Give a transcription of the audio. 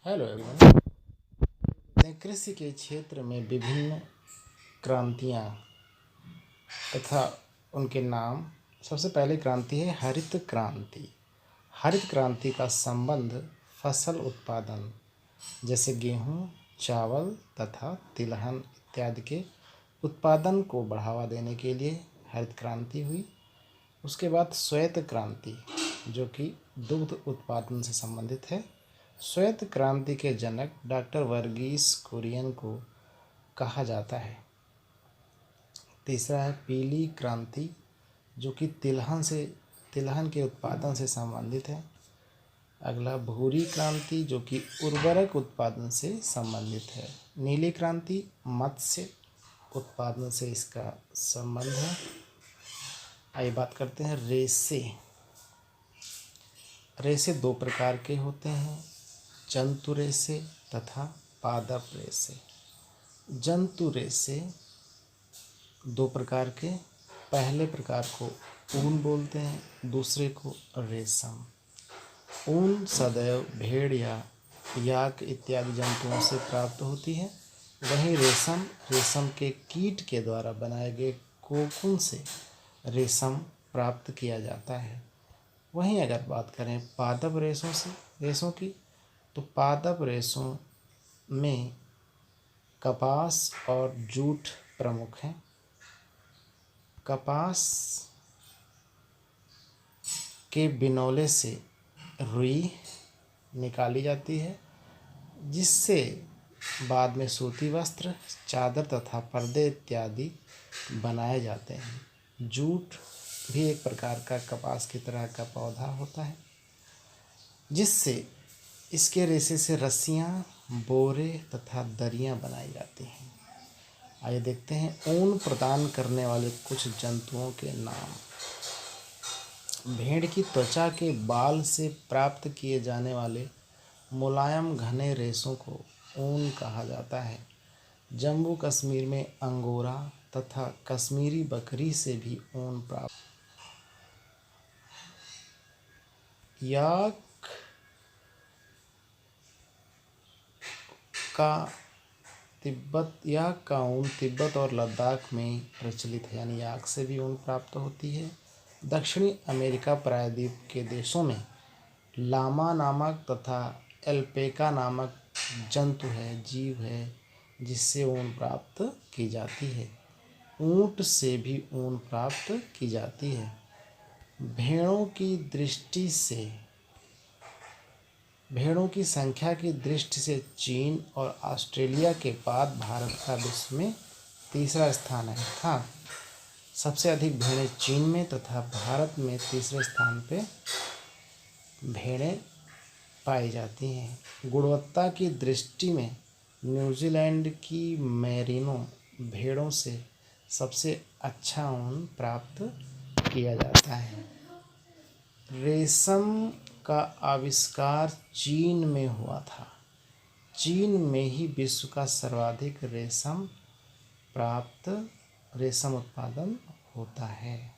Hello everyone. कृषि के क्षेत्र में विभिन्न क्रांतियाँ तथा उनके नाम। सबसे पहली क्रांति है हरित क्रांति। हरित क्रांति का संबंध फसल उत्पादन जैसे गेहूँ, चावल तथा तिलहन इत्यादि के उत्पादन को बढ़ावा देने के लिए हरित क्रांति हुई। उसके बाद श्वेत क्रांति जो कि दुग्ध उत्पादन से संबंधित है। श्वेत क्रांति के जनक डॉक्टर वर्गीस कुरियन को कहा जाता है। तीसरा है पीली क्रांति जो कि तिलहन के उत्पादन से संबंधित है। अगला भूरी क्रांति जो कि उर्वरक उत्पादन से संबंधित है। नीली क्रांति मत्स्य उत्पादन से इसका संबंध है। आइए बात करते हैं रेसे। रेसे दो प्रकार के होते हैं, जंतु रेसे तथा पादप रेसे। जंतु रेसे दो प्रकार के, पहले प्रकार को ऊन बोलते हैं, दूसरे को रेशम। ऊन सदैव भेड़ या याक इत्यादि जंतुओं से प्राप्त होती है। वहीं रेशम के कीट के द्वारा बनाए गए कोकून से रेशम प्राप्त किया जाता है। वहीं अगर बात करें पादप रेशों की, तो पादप रेशों में कपास और जूट प्रमुख हैं। कपास के बिनौले से रुई निकाली जाती है, जिससे बाद में सूती वस्त्र, चादर तथा पर्दे इत्यादि बनाए जाते हैं। जूट भी एक प्रकार का कपास की तरह का पौधा होता है, जिससे इसके रेशे से रस्सियाँ, बोरे तथा दरियाँ बनाई जाती हैं। आइए देखते हैं ऊन प्रदान करने वाले कुछ जंतुओं के नाम। भेड़ की त्वचा के बाल से प्राप्त किए जाने वाले मुलायम घने रेशों को ऊन कहा जाता है। जम्मू कश्मीर में अंगोरा तथा कश्मीरी बकरी से भी ऊन प्राप्त। याक का ऊन तिब्बत और लद्दाख में प्रचलित है, यानी याक से भी ऊन प्राप्त होती है। दक्षिणी अमेरिका प्रायद्वीप के देशों में लामा नामक तथा एल्पेका नामक जीव है, जिससे ऊन प्राप्त की जाती है। ऊंट से भी ऊन प्राप्त की जाती है। भेड़ों की संख्या की दृष्टि से चीन और ऑस्ट्रेलिया के बाद भारत का विश्व में तीसरा स्थान है। हाँ, सबसे अधिक भेड़ें चीन में तथा भारत में तीसरे स्थान पे भेड़ें पाई जाती हैं। गुणवत्ता की दृष्टि में न्यूजीलैंड की मेरिनो भेड़ों से सबसे अच्छा ऊन प्राप्त किया जाता है। रेशम का आविष्कार चीन में हुआ था। चीन में ही विश्व का सर्वाधिक रेशम उत्पादन होता है।